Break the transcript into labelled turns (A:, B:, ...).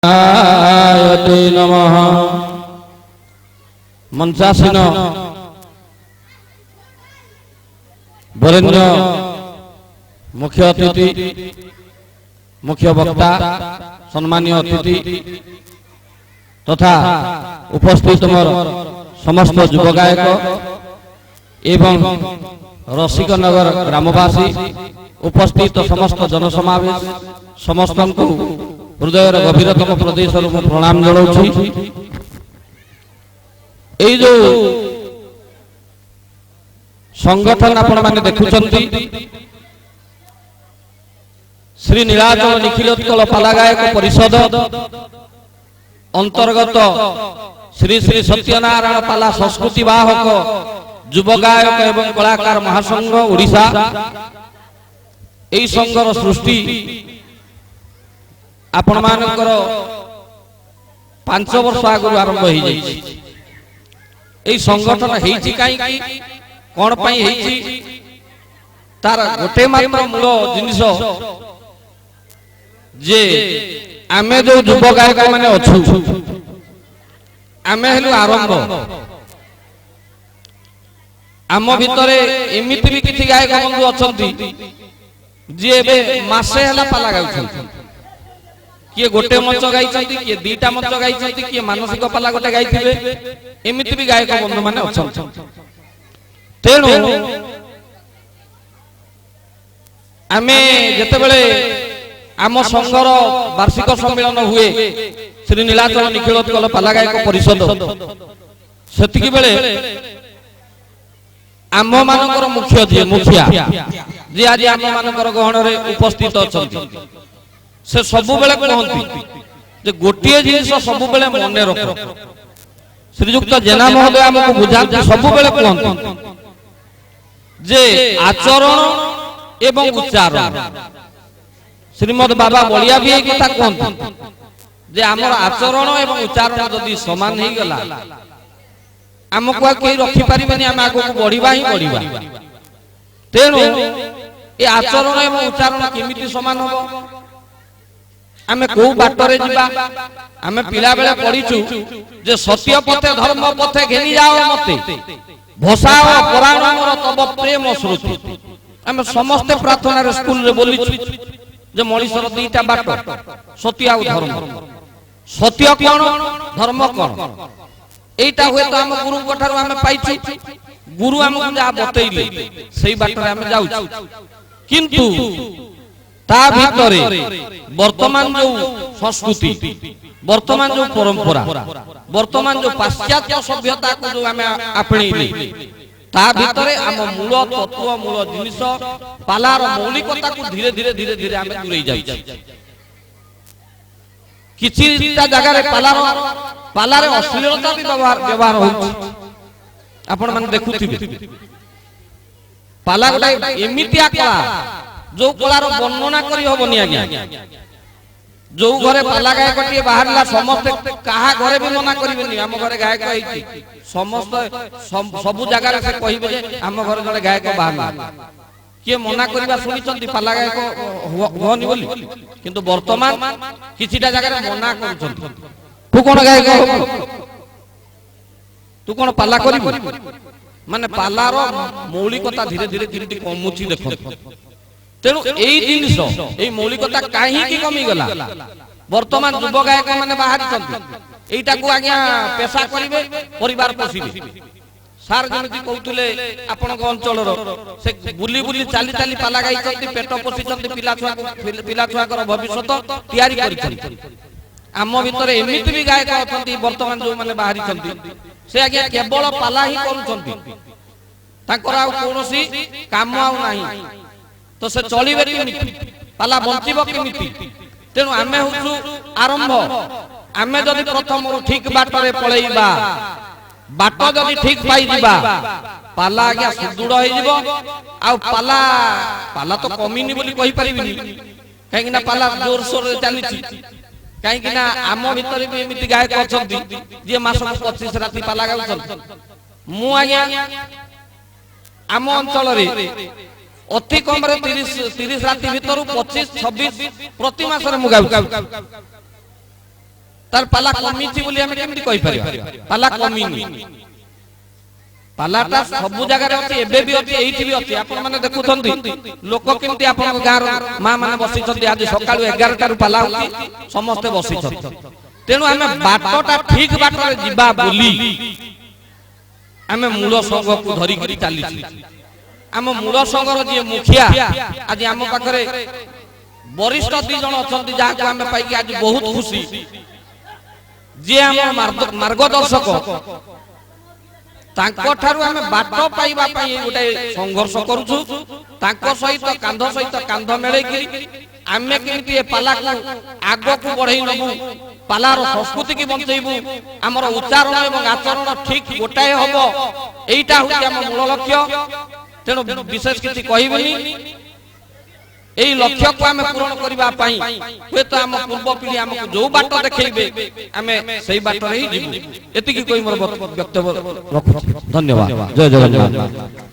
A: आयते नमः। मंचासीन वरेण्य मुख्य अतिथि मुख्य वक्ता सम्मानीय अतिथि तथा उपस्थित मोर समस्त युव गायक एवं रसिक नगर ग्रामवासी उपस्थित समस्त जनसमावेश समस्त हृदय गभीरतम प्रदेश प्रणाम जनाऊँ। ये जो संगठन आपण माने देखुचंती श्री नीलाचल निखिलोत्कल पाला गायक परिषद अंतर्गत श्री श्री सत्यनारायण पाला संस्कृति वाहक युव गायक एवं कलाकार महासंघ ओडिशा यही संघर सृष्टि आपण मानकर 5 वर्ष आगु आरंभ हो जाई। संगठन हेछि काई कोन पई हेछि तार गोटे मात्र मूल जिनिस जे आमे जो युव गायक माने अछु आमे हेलु आरंभ आम भितरे एमिति भी किछि गायक बंधु अछंती जे एबे मासे हला पाला गाउछंती। किए गोटे मंच गाई किए दीटा मंच गाई किए मानसिक पाला गोटे गाई एमती भी गायक बंधु माने अच्छा। तेणु आमे जेतेबेले आम संघर वार्षिक सम्मेलन हुए श्री नीलाचल निखिलोत्कल पाला गायक परिषद सेतिकी बेले आम मानकर मुख्य जे मुखिया जे आज आम मानकर गहन रे उपस्थित अछंती से सबु बेले कहती जे गोटे जिनिस सबु बेले मने रख। श्रीयुक्त जेना महोदय हमको बुझाते सबु बेले कहती जे आचरण एवं उच्चारण श्रीमद बाबा बलिया भी एक कथा कहती जे हमर आचरण एवं उच्चारण जदि समान ही गला हमको केही रखि परिबेनी हम आगो को बढ़िबा ही बढ़िबा। तेणु ए आचरण एवं उच्चारण केमिति समान होबो आमे को बाटरे जिबा आमे पिला बेले पढिचु जे सत्य पथे धर्म पथे घेनी जाओ मते भसाओ पुराण मोर तब प्रेम श्रुति आमे समस्त प्रार्थना रे स्कूल रे बोलिचु जे मणिसर दुईटा बाट सत्य आ धर्म सत्य कोन धर्म कोन एटा होय तो हम गुरु कोठार आमे पाइछु गुरु हमकु जा बतैले सेही बाटरे आमे जाउछु किंतु ता भितरे वर्तमान जो संस्कृति वर्तमान जो परंपरा वर्तमान जो पाश्चात्य सभ्यता को जो आमे आपणैले ता भितरे आम मूल तत्व मूल जिनिस पालार मौलिकता को धीरे धीरे धीरे धीरे आमे दूरै जाई। किछि जगह रे पालार अश्लीलता भी व्यवहार होउछि आपण माने देखुथिबे पाला गोटा एमितिया कला जो कलार वर्णना करी होबनी आज्ञा जो घरे पाला गायक टिए बाहरला समस्त कहा घरे भी मना करिवेनी हम घरे गायक आइछि समस्त सब जगह रे से कहिबे जे हम घरे जड़े गायक बाहरला के मना करिबा सुनिचंती पाला गायक होनी बोली किंतु वर्तमान किछिटा जगह रे मना करूचंती तू कोन गायक हो तू कोन पाला करिबो माने पालार मौलिकता धीरे धीरे धीरे कमुची देखो। तेणु यही जिनिस यही मौलिकता कहीं कमी गला वर्तमान युव गायक माने बाहरी एटा को आज्ञा पेशा करिवे परिवार पोषिबे सार जमिति कहउतले आपण अंचल से बुली बुली चाली चाली पाला गाई चंती पेट पोषि चंती पिला छुआ कर भविष्यत तयारी करिछंती आम भितर एमिति भी गायक अछंती वर्तमान जो माने बाहरी चंती से आज्ञा केवल पाला ही करूछंती ताकर आ कोनोसी काम आ नाही तो से चलिबे केमिति पाला बंचिबो केमिति। तेणु आमे होछु आरंभ आमे जदि प्रथम ठीक बाटरे पळेइबा बाट जदि ठीक पाई दिबा पाला आज्ञा सुदृढ़ होई जिवो आ पाला पाला तो कमिनी बोली कहि परिबिनी काहे ना पाला जोर सोर चली छी काहे कि ना आम भितर भी एमिति गायक अछंती जे मास 25 राती पाला गाउछन मु आज्ञा आम अंचल रे अति कम रे 30 राति भीतर 25 26 प्रति मास रे मुगाउ तार पाला कमिछि बोली हम केमति कहि परिबा पाला कमिनी पालाटा सब जगह अछि एबे भी अछि एठी भी अछि आपण माने देखुथंती लोक केमति आपण गार मां माने बसी छथि आज सकाळु 11 टारु पाला होती समस्त बसी छथि तेनु हमें बाटटा ठीक बाटरे जिबा बोली हमें मूल संघ को धरि करी चाली हम मूल संघर जे मुखिया आज हम पाखरे वरिष्ठ दी जण अछंती जा को हमें पाई आज बहुत खुशी जे हम मार्गदर्शक तांको ठारू हमें बाट पाइबा पई गोटे संघर्ष करूछु तांको सहित कांध मेळे कि आमे केमति ए पाला को आगो को बढ़ई नबु पालार संस्कृति की बंचैबु हमर उच्चारण एवं आचरण ठीक गोटाए हबो एइटा होती हम मूल लक्ष्य तेनो विशेष किछि कहिबनी एई लक्ष्य को हमें पूर्ण करबा पई हे तो हम पूर्व पीढ़ी हमको जो बाट देखैबे हमें सही बाट रे ही जीवु एति की कोई मोर वक्तव्य रखु धन्यवाद जय जगन्नाथ।